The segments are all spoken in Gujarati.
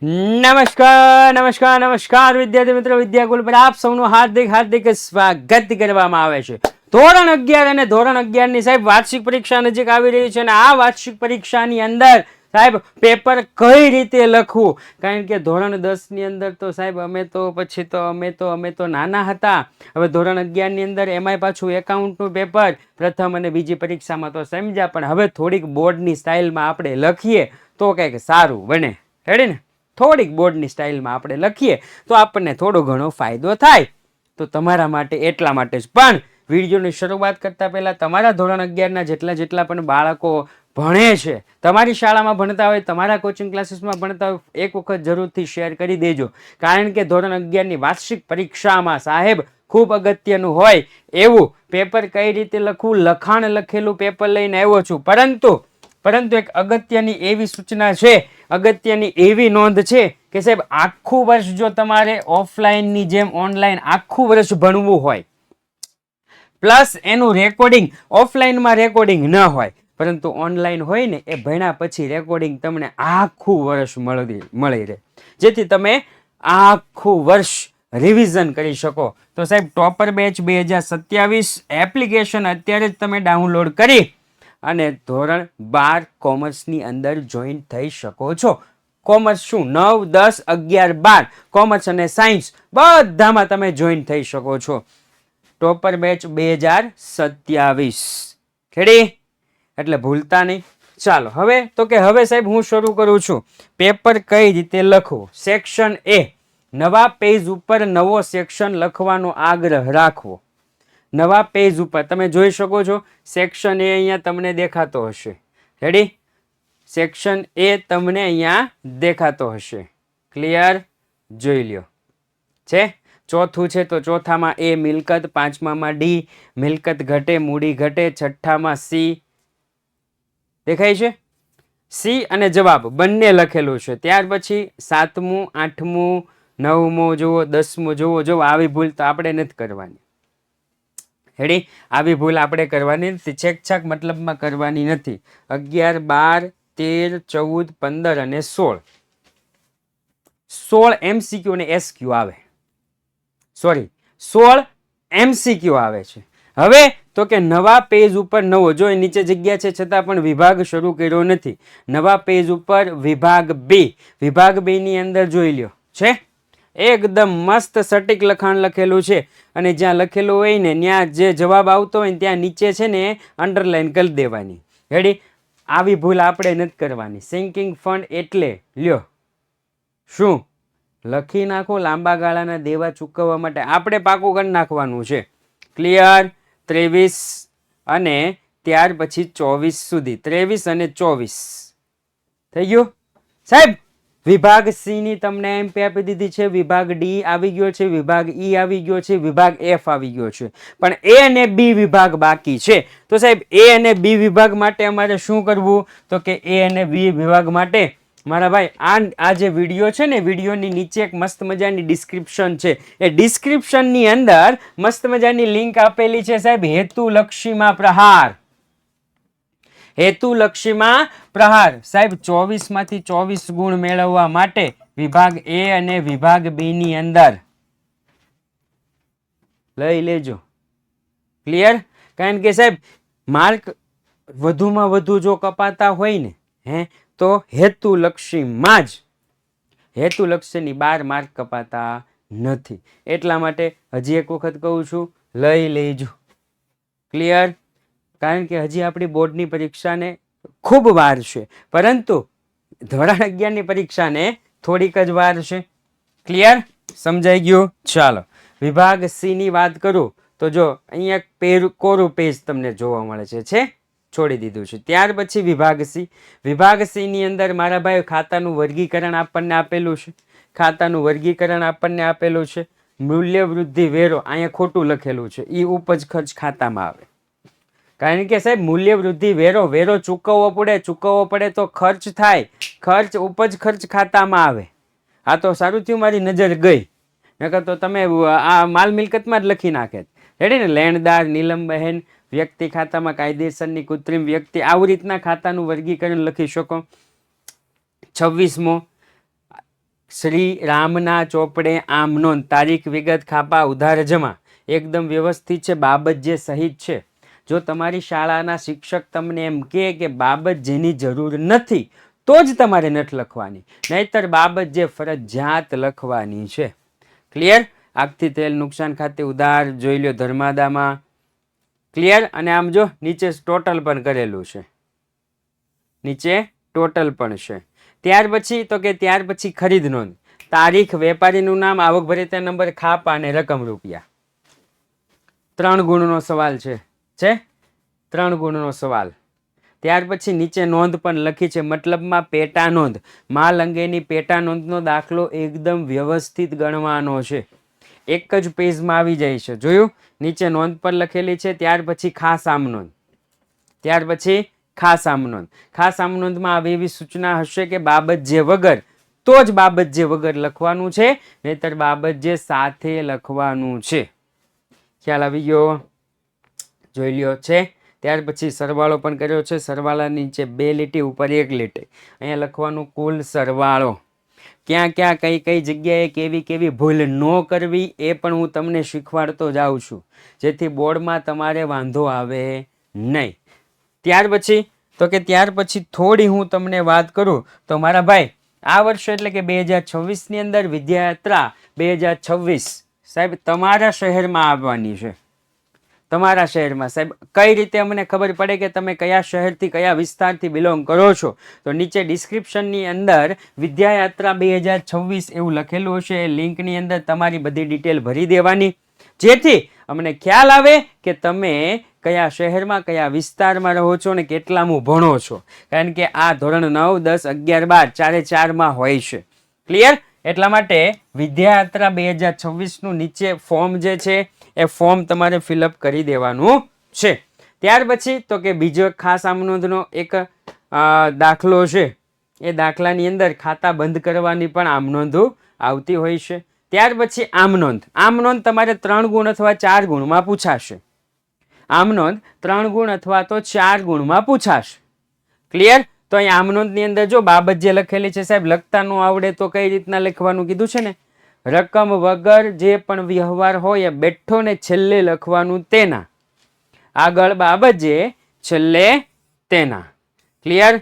નમસ્કાર નમસ્કાર નમસ્કાર વિદ્યાર્થી મિત્રો, વિદ્યાકુલ પર આપ સૌનું હાર્દિક હાર્દિક સ્વાગત કરવામાં આવે છે. ધોરણ 11 અને ધોરણ 11 ની સાહેબ વાર્ષિક પરીક્ષા નજીક આવી રહી છે અને આ વાર્ષિક પરીક્ષાની અંદર સાહેબ પેપર કઈ રીતે લખવું, કારણ કે ધોરણ 10 ની અંદર તો સાહેબ અમે તો નાના હતા. હવે ધોરણ 11 ની અંદર એમાંય પાછું એકાઉન્ટનું પેપર પ્રથમ અને બીજી પરીક્ષામાં તો સમજ્યા, પણ હવે થોડીક બોર્ડની સ્ટાઇલમાં આપણે લખીએ તો કંઈક સારું બને. રેડી ને? થોડીક બોર્ડની સ્ટાઇલમાં આપણે લખીએ તો આપણને થોડો ઘણો ફાયદો થાય. તો તમારા માટે એટલા માટે જ. પણ વિડીયોની શરૂઆત કરતા પહેલા તમારા ધોરણ 11ના જેટલા પણ બાળકો ભણે છે, તમારી શાળામાં ભણતા હોય, તમારા કોચિંગ ક્લાસીસમાં ભણતા હોય, એક વખત જરૂરથી શેર કરી દેજો. કારણ કે ધોરણ 11ની વાર્ષિક પરીક્ષામાં સાહેબ ખૂબ અગત્યનું હોય એવું પેપર કઈ રીતે લખવું, લખાણ લખેલું પેપર લઈને આવ્યો છું. પરંતુ એક અગત્યની એવી સૂચના છે, અગત્યની એવી નોંધ છે કે સાહેબ આખું વર્ષ જો તમારે ઓફલાઈનની જેમ ઓનલાઈન આખું વર્ષ ભણવું હોય, પ્લસ એનું રેકોર્ડિંગ ઓફલાઈનમાં રેકોર્ડિંગ ન હોય પરંતુ ઓનલાઈન હોય ને, એ ભણ્યા પછી રેકોર્ડિંગ તમને આખું વર્ષ મળી રહે, જેથી તમે આખું વર્ષ રિવિઝન કરી શકો. તો સાહેબ ટોપર બેચ 2027 એપ્લિકેશન અત્યારે જ તમે ડાઉનલોડ કરી અને ધોરણ 12 કોમર્સની અંદર જોઈન થઈ શકો છો. કોમર્સ શું 9, 10, 11, 12 કોમર્સ અને સાયન્સ બધામાં તમે જોઈન થઈ શકો છો. ટોપર બેચ 2027 ખેડી, એટલે ભૂલતા નહીં. ચાલો હવે સાહેબ હું શરૂ કરું છું. પેપર કઈ રીતે લખવું. સેક્શન એ, નવા પેજ ઉપર નવો સેક્શન લખવાનો આગ્રહ રાખવો. નવા પેજ ઉપર તમે જોઈ શકો છો સેક્શન એ અહીંયા તમને દેખાતો હશે. રેડી? સેક્શન એ તમને અહીંયા દેખાતો હશે. ક્લિયર? જોઈ લ્યો. છે ચોથું છે તો ચોથામાં એ મિલકત, પાંચમામાં ડી મિલકત ઘટે મૂડી ઘટે, છઠ્ઠામાં સી દેખાય છે. સી અને જવાબ બંને લખેલું છે. ત્યાર પછી 7મું, 8મું, 9મું જુઓ, 10મું જુઓ. જો આવી ભૂલ તો આપણે નથી કરવાની. હેડી? આવી ભૂલ આપણે કરવાની નથી, છેકછાક મતલબમાં કરવાની નથી. 11, 12, 13, 14, 15 અને 16 MCQ અને SQ આવે. 16 MCQ આવે છે. હવે તો કે નવા પેજ ઉપર નવો, જો નીચે જગ્યા છે છતાં પણ વિભાગ શરૂ કર્યો નથી. નવા પેજ ઉપર વિભાગ B ની અંદર જોઈ લ્યો છે. એકદમ મસ્ત સટીક લખાણ લખેલું છે અને જ્યાં લખેલું હોય ને ત્યાં જે જવાબ આવતો હોય ને ત્યાં નીચે છે ને અંડરલાઈન કરી દેવાની. રેડી? આવી ભૂલ આપણે નથી કરવાની. સિંકિંગ ફંડ એટલે લ્યો શું લખી નાખો, લાંબા ગાળાના દેવા ચૂકવવા માટે આપણે પાકું કરી નાખવાનું છે. ક્લિયર? 23 અને ત્યાર પછી 24 સુધી, 23 અને 24 થઈ ગયું સાહેબ. વિભાગ સી ની તમને એમપી આપી દીધી છે, વિભાગ ડી આવી ગયો છે, વિભાગ ઈ આવી ગયો છે, વિભાગ એફ આવી ગયો છે, પણ એ અને બી વિભાગ બાકી છે. તો સાહેબ એ અને બી વિભાગ માટે અમારે શું કરવું? તો કે એ અને બી વિભાગ માટે મારા ભાઈ આ જે વિડીયો છે ને, વિડીયોની નીચે એક મસ્ત મજાની ડિસ્ક્રિપ્શન છે. એ ડિસ્ક્રિપ્શનની અંદર મસ્ત મજાની લિંક આપેલી છે સાહેબ, હેતુલક્ષીમાં પ્રહાર. હેતુલક્ષીમાં પ્રહાર સાહેબ 24 માંથી 24 ગુણ મેળવવા માટે વિભાગ એ અને વિભાગ બી ની અંદર લઈ લેજો. ક્લિયર? કારણ કે સાહેબ માર્ક વધુમાં વધુ જો કપાતા હોય ને તો હેતુલક્ષીમાં જ, હેતુલક્ષીની 12 માર્ક કપાતા નથી. એટલા માટે હજી એક વખત કહું છું, લઈ લેજો. ક્લિયર? કારણ કે હજી આપણી બોર્ડની પરીક્ષાને ખૂબ વાર છે, પરંતુ ધોરણ 11ની પરીક્ષાને થોડીક જ વાર છે. ક્લિયર? સમજાઈ ગયું? ચાલો વિભાગ સી ની વાત કરું તો જો અહીંયા કોરું પેજ તમને જોવા મળે છે, છોડી દીધું છે. ત્યાર પછી વિભાગ સી ની અંદર મારા ભાઈ ખાતાનું વર્ગીકરણ આપણને આપેલું છે. ખાતાનું વર્ગીકરણ આપણને આપેલું છે. મૂલ્ય વૃદ્ધિ વેરો અહીંયા ખોટું લખેલું છે, એ ઉપજ ખર્ચ ખાતામાં આવે. કારણ કે સાહેબ મૂલ્ય વૃદ્ધિ વેરો ચૂકવવો પડે તો ખર્ચ થાય, ખર્ચ ઉપજ ખર્ચ ખાતામાં આવે. આ તો સારું થયું મારી નજર ગઈ, નકર તો તમે આ માલ મિલકતમાં જ લખી નાખે. રેડી ને? લેણદાર, નીલમબહેન, વ્યક્તિ ખાતામાં કાયદેસરની કૃત્રિમ વ્યક્તિ, આવી રીતના ખાતાનું વર્ગીકરણ લખી શકો. 26મો શ્રી રામના ચોપડે આમ નોંધ, તારીખ વિગત ખાપા ઉધાર જમા એકદમ વ્યવસ્થિત છે, બાબત જે સહિત છે. જો તમારી શાળાના શિક્ષક તમને એમ કે બાબત જેની જરૂર નથી તો જ તમારે નથી લખવાની, નહીતર બાબત જે ફરજિયાત લખવાની છે. ક્લિયર? આગથી તેલ નુકસાન ખાતે ઉધાર જોઈ લો ધર્માદામાં. ક્લિયર? અને આમ જો નીચે ટોટલ પણ કરેલું છે, નીચે ટોટલ પણ છે. ત્યાર પછી તો કે ત્યાર પછી ખરીદ નોંધ, તારીખ, વેપારીનું નામ, આવક ભરિતા નંબર, ખાપા અને રકમ રૂપિયા. 3 ગુણનો સવાલ છે 3 ગુણનો સવાલ. ત્યાર પછી નીચે નોંધ પણ લખી છે, મતલબમાં પેટા નોંધ, માલ અંગેની પેટા નોંધનો દાખલો એકદમ વ્યવસ્થિત ગણવાનો છે, એક જ પેજમાં આવી જાય છે. જોયું? નીચે નોંધ પર લખેલી છે. ત્યાર પછી ખાસ આમ નોંધ, ત્યાર પછી ખાસ આમ નોંધ. ખાસ આમ નોંધમાં આવી એવી સૂચના હશે કે બાબત જે વગર તો જ બાબત જે વગર લખવાનું છે, નહીતર બાબત જે સાથે લખવાનું છે. ખ્યાલ આવી ગયો? જોઈ લ્યો છે. ત્યાર પછી સરવાળો પણ કર્યો છે, સરવાળા નીચે 2 લીટી ઉપર 1 લીટી. અહીંયા લખવાનું કુલ સરવાળો. ક્યાં ક્યાં કઈ કઈ જગ્યાએ કેવી કેવી ભૂલ ન કરવી એ પણ હું તમને શીખવાડતો જાઉં છું, જેથી બોર્ડમાં તમારે વાંધો આવે નહીં. ત્યાર પછી તો કે ત્યાર પછી થોડી હું તમને વાત કરું તો મારા ભાઈ, આ વર્ષે એટલે કે 2026 ની અંદર વિદ્યાયાત્રા 2026 સાહેબ તમારા શહેરમાં આવવાની છે. તમારા શહેરમાં સાહેબ કઈ રીતે અમને ખબર પડે કે તમે કયા શહેરથી કયા વિસ્તારથી બિલોંગ કરો છો? તો નીચે ડિસ્ક્રિપ્શનની અંદર વિદ્યાયાત્રા 2026 એવું લખેલું હશે, એ લિંકની અંદર તમારી બધી ડિટેલ ભરી દેવાની, જેથી અમને ખ્યાલ આવે કે તમે કયા શહેરમાં કયા વિસ્તારમાં રહો છો અને કેટલામું ભણો છો. કારણ કે આ ધોરણ 9, 10, 11, 12 ચારે ચારમાં હોય છે. ક્લિયર? એટલા માટે વિદ્યાયાત્રા 2026 નું નીચે ફોર્મ જે છે એ ફોર્મ તમારે ફિલઅપ કરી દેવાનું છે. ત્યાર પછી તો કે બીજો ખાસ આમ નોંધનો એક દાખલો છે, એ દાખલાની અંદર ખાતા બંધ કરવાની પણ આમ નોંધ આવતી હોય છે. ત્યાર પછી આમ નોંધ, આમ નોંધ તમારે 3 ગુણ અથવા 4 ગુણમાં પૂછાશે. આમ નોંધ 3 ગુણ અથવા તો 4 ગુણમાં પૂછાશે. ક્લિયર? તો અહીં આમ નોંધની અંદર જો બાબત જે લખેલી છે સાહેબ, લખતા ન આવડે તો કઈ રીતના લખવાનું કીધું છે ને, રકમ વગર જે પણ વ્યવહાર હોય એ બેઠો ને છેલ્લે લખવાનું તેના, આગળ બાબત જે છેલ્લે તેના. ક્લિયર?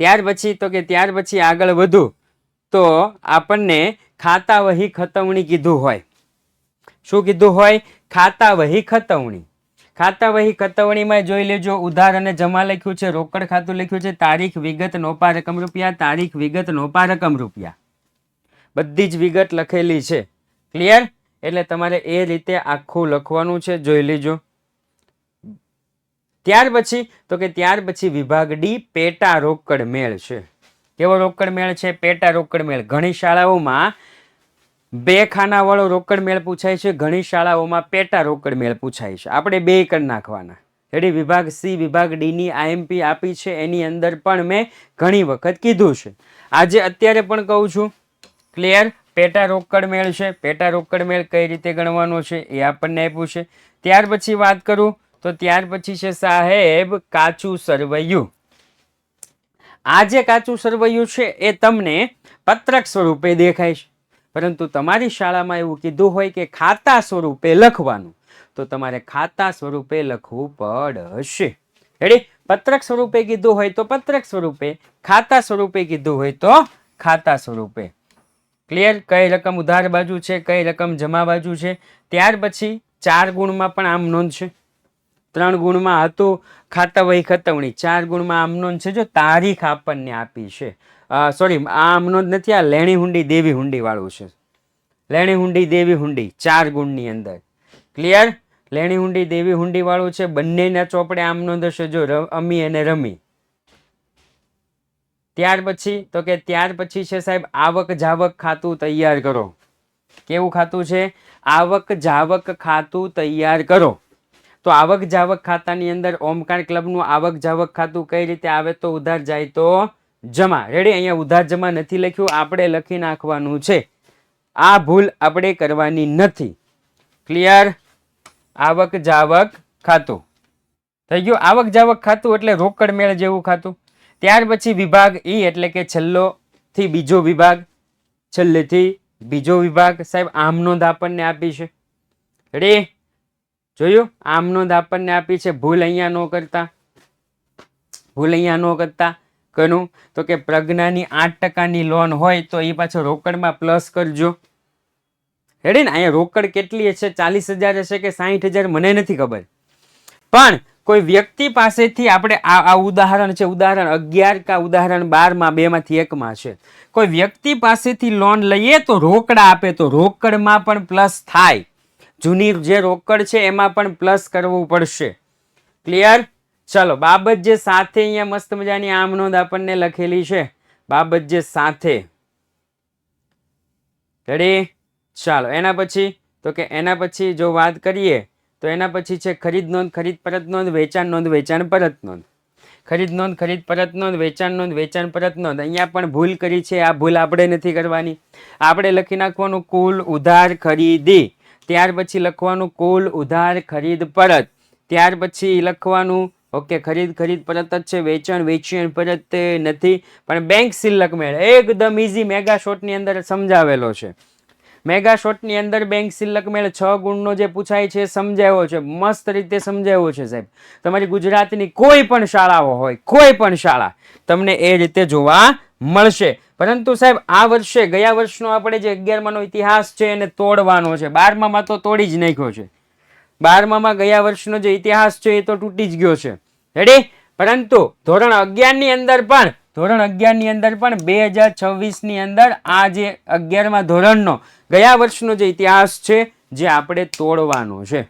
ત્યાર પછી તો કે ત્યાર પછી આગળ વધુ તો આપણને ખાતા વહી ખતવણી કીધું હોય. શું કીધું હોય? ખાતા વહી ખતવણી. ખાતા વહી ખતવણીમાં જોઈ લેજો, ઉધાર અને જમા લખ્યું છે, રોકડ ખાતું લખ્યું છે, તારીખ વિગત નોપા રકમ રૂપિયા, તારીખ વિગત નોપા રકમ રૂપિયા, બધી જ વિગત લખેલી છે. ક્લિયર? એટલે તમારે એ રીતે આખું લખવાનું છે, જોઈ લેજો. ત્યાર પછી તો કે ત્યાર પછી વિભાગ ડી પેટા રોકડ મેળ છે. કેવો રોકડ મેળ છે? પેટા રોકડ મેળ. ઘણી શાળાઓમાં 2 ખાના વાળો રોકડ મેળ પૂછાય છે, ઘણી શાળાઓમાં પેટા રોકડ મેળ પૂછાય છે. આપણે 2 કરી નાખવાના. રેડી? વિભાગ સી વિભાગ ડી ની આઈએમપી આપી છે, એની અંદર પણ મેં ઘણી વખત કીધું છે, આજે અત્યારે પણ કહું છું. ક્લિયર? પેટા રોકડ મેળ છે. પેટા રોકડ મેળ કઈ રીતે ગણવાનો છે એ આપણને આપ્યું છે. ત્યાર પછી વાત કરું તો ત્યાર પછી છે સાહેબ કાચું સરવૈયું. આ જે કાચું સરવૈયું છે એ તમને પત્રક સ્વરૂપે દેખાય છે, પરંતુ તમારી શાળામાં એવું કીધું હોય કે ખાતા સ્વરૂપે લખવાનું, તો તમારે ખાતા સ્વરૂપે લખવું પડશે. રેડી? પત્રક સ્વરૂપે કીધું હોય તો પત્રક સ્વરૂપે, ખાતા સ્વરૂપે કીધું હોય તો ખાતા સ્વરૂપે. ક્લિયર? કઈ રકમ ઉધાર બાજુ છે, કઈ રકમ જમા બાજુ છે. ત્યાર પછી 4 ગુણમાં પણ આમ નોંધ છે. 3 ગુણમાં હતું ખાતા વહી ખતવણી, 4 ગુણમાં આમ નોંધ છે. જો તારીખ આપણને આપી છે, સોરી આમ નોંધ નથી, આ લેણી હુંડી દેવી હુંડી વાળું છે. લેણી હુંડી દેવી હુંડી 4 ગુણની અંદર. ક્લિયર? લેણી હુંડી દેવી હુંડી વાળું છે. બંનેના ચોપડે આમ નોંધ હશે, જો અમી અને રમી. ત્યાર પછી તો કે ત્યાર પછી છે સાહેબ આવક જાવક ખાતું તૈયાર કરો. કેવું ખાતું છે? આવક જાવક ખાતું તૈયાર કરો. તો આવક જાવક ખાતાની અંદર ઓમકાર ક્લબનું આવક જાવક ખાતું કઈ રીતે આવે? તો ઉધાર જાય તો જમા. રેડી? અહીંયા ઉધાર જમા નથી લખ્યું, આપણે લખી નાખવાનું છે. આ ભૂલ આપણે કરવાની નથી. ક્લિયર? આવક જાવક ખાતું થઈ ગયું. આવક જાવક ખાતું એટલે રોકડ મેળ જેવું ખાતું. ત્યાર પછી વિભાગ ઈ એટલે કે છેલ્લો થી બીજો વિભાગ, છેલ્લેથી બીજો વિભાગ. સાહેબ આમ નોંધ આપણને આપી છે. રેડી? જોયું? આમ નોંધ આપણને આપી છે. ભૂલ અહીંયા ન કરતા, ભૂલ અહીંયા ન કરતા. કનું તો કે પ્રજ્ઞાની 8% લોન હોય તો એ પાછો રોકડમાં પ્લસ કરજો. રેડી ને? અહીંયા રોકડ કેટલી હશે? 40,000 હશે કે 60,000 મને નથી ખબર, પણ કોઈ વ્યક્તિ પાસેથી આપણે આ ઉદાહરણ છે, ઉદાહરણ 11 કા ઉદાહરણ 12 માં, બેમાંથી એકમાં છે. કોઈ વ્યક્તિ પાસેથી લોન લઈએ તો રોકડા આપે તો રોકડમાં પણ પ્લસ થાય. જૂની જે રોકડ છે એમાં પણ પ્લસ કરવું પડશે. ક્લિયર? ચલો, બાબત જે સાથે અહીંયા મસ્ત મજાની આમ નોંધ આપણને લખેલી છે. બાબત જે સાથે. રેડી? ચાલો, એના પછી તો કે એના પછી જો વાત કરીએ તો એના પછી છે ખરીદ નોંધ, ખરીદ પરત નોંધ, વેચાણ નોંધ, વેચાણ પરત નોંધ. ખરીદ નોંધ, ખરીદ પરત નોંધ, વેચાણ નોંધ, વેચાણ પરત નોંધ. અહીંયા પણ ભૂલ કરી છે. આ ભૂલ આપણે નથી કરવાની. આપણે લખી નાખવાનું કુલ ઉધાર ખરીદી, ત્યાર પછી લખવાનું કુલ ઉધાર ખરીદ પરત, ત્યાર પછી લખવાનું ઓકે ખરીદ ખરીદ પરત જ છે, વેચાણ વેચાણ પરત નથી, પણ બેંક સિલક મેળ એકદમ ઈઝી મેગા શોર્ટની અંદર સમજાવેલો છે. મેગા શોર્ટની અંદર બેંક સિલક મેળ 6 ગુણનો જે પૂછાય છે સમજાવ્યો છે, મસ્ત રીતે સમજાવ્યો છે સાહેબ. તમારી ગુજરાતની કોઈ પણ શાળાઓ હોય, કોઈ પણ શાળા તમને એ રીતે જોવા મળશે. પરંતુ સાહેબ આ વર્ષે ગયા વર્ષનો આપણે જે 11માનો ઇતિહાસ છે એને તોડવાનો છે. 12મામાં તો તોડી જ નાખ્યો છે. 12મામાં ગયા વર્ષનો જે ઇતિહાસ છે એ તો તૂટી જ ગયો છે. રેડી? પરંતુ ધોરણ 11 ની અંદર પણ 2026 ની અંદર આ જે 11મા ધોરણનો ગયા વર્ષનો જે ઇતિહાસ છે જે આપણે તોડવાનો છે.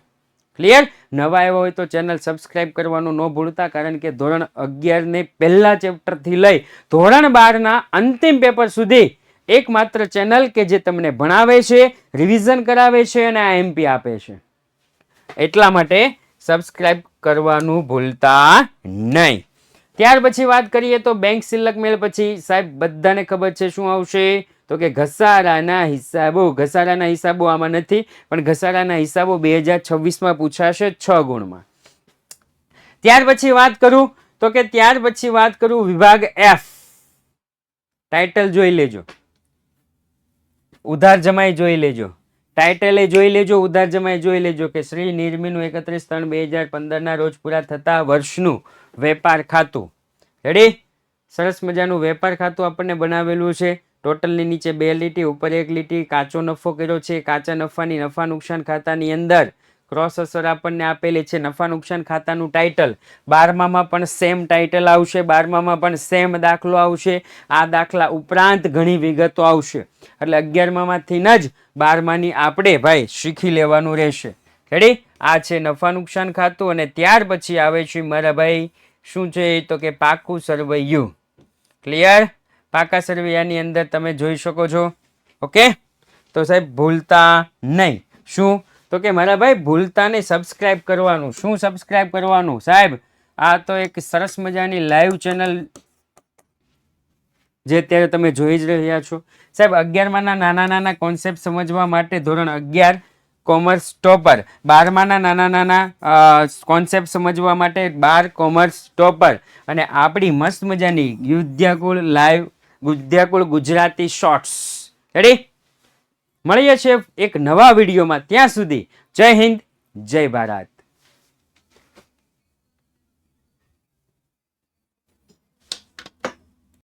ક્લિયર? નવા આવ્યા હોય તો ચેનલ સબસ્ક્રાઇબ કરવાનું ન ભૂલતા, કારણ કે ધોરણ 11 ને પહેલા ચેપ્ટર થી લઈ ધોરણ 12 ના અંતિમ પેપર સુધી એકમાત્ર ચેનલ કે જે તમને ભણાવે છે, રિવિઝન કરાવે છે અને આ એમપી આપે છે. એટલા માટે સબસ્ક્રાઇબ કરવાનું ભૂલતા નહીં. ત્યાર પછી વાત કરીએ તો બેંક સિલક મેળ પછી સાહેબ બધાને ખબર છે શું આવશે? તો કે ઘસારાના હિસાબો. ઘસારાના હિસાબો આમાં નથી, પણ ઘસારાના હિસાબો 2026માં પૂછાશે 6 ગુણમાં. ત્યાર પછી વાત કરું તો કે ત્યાર પછી વાત કરું વિભાગ એફ. ટાઇટલ જોઈ લેજો, ઉધાર જમાઈ જોઈ લેજો, ટાઇટલે જોઈ લેજો, ઉધાર જમાઈ જોઈ લેજો કે શ્રી નિર્મીનું 31/3/2015 ના રોજ પૂરા થતા વર્ષનું વેપાર ખાતું. રેડી? સરસ મજાનું વેપાર ખાતું આપણને બનાવેલું છે. ટોટલની નીચે 2 લીટી, ઉપર 1 લીટી. કાચો નફો કર્યો છે. કાચા નફાની નફા નુકસાન ખાતાની અંદર ક્રોસ અસર આપણને આપેલી છે. નફા નુકસાન ખાતાનું ટાઇટલ 12મામાં પણ સેમ ટાઇટલ આવશે, 12મામાં પણ સેમ દાખલો આવશે. આ દાખલા ઉપરાંત ઘણી વિગતો આવશે. એટલે 11મામાંથી જ 12માની આપણે ભાઈ શીખી લેવાનું રહેશે. રેડી? આ છે નફા નુકસાન ખાતું. અને ત્યાર પછી આવે છે મારા ભાઈ શું છે તો કે પાકું સરવૈયું. ક્લિયર? પાકા સરવૈયાની અંદર તમે જોઈ શકો છો. ઓકે? તો સાહેબ ભૂલતા નહીં. શું? તો કે મારા ભાઈ ભૂલતા નહીં સબસ્ક્રાઇબ કરવાનું. શું સબસ્ક્રાઇબ કરવાનું સાહેબ? આ તો એક સરસ મજાની લાઈવ ચેનલ જે અત્યારે તમે જોઈ જ રહ્યા છો સાહેબ. 11માના નાના નાના કોન્સેપ્ટ સમજવા માટે ધોરણ 11 કોમર્સ ટોપર, 12માના નાના નાના કોન્સેપ્ટ સમજવા માટે 12 કોમર્સ ટોપર, અને આપણી મસ્ત મજાની Vidyakul live, Vidyakul Gujarati shorts. Ready? મળીએ છીએ એક નવા વિડીયોમાં. ત્યાં સુધી જય હિન્દ, જય ભારત.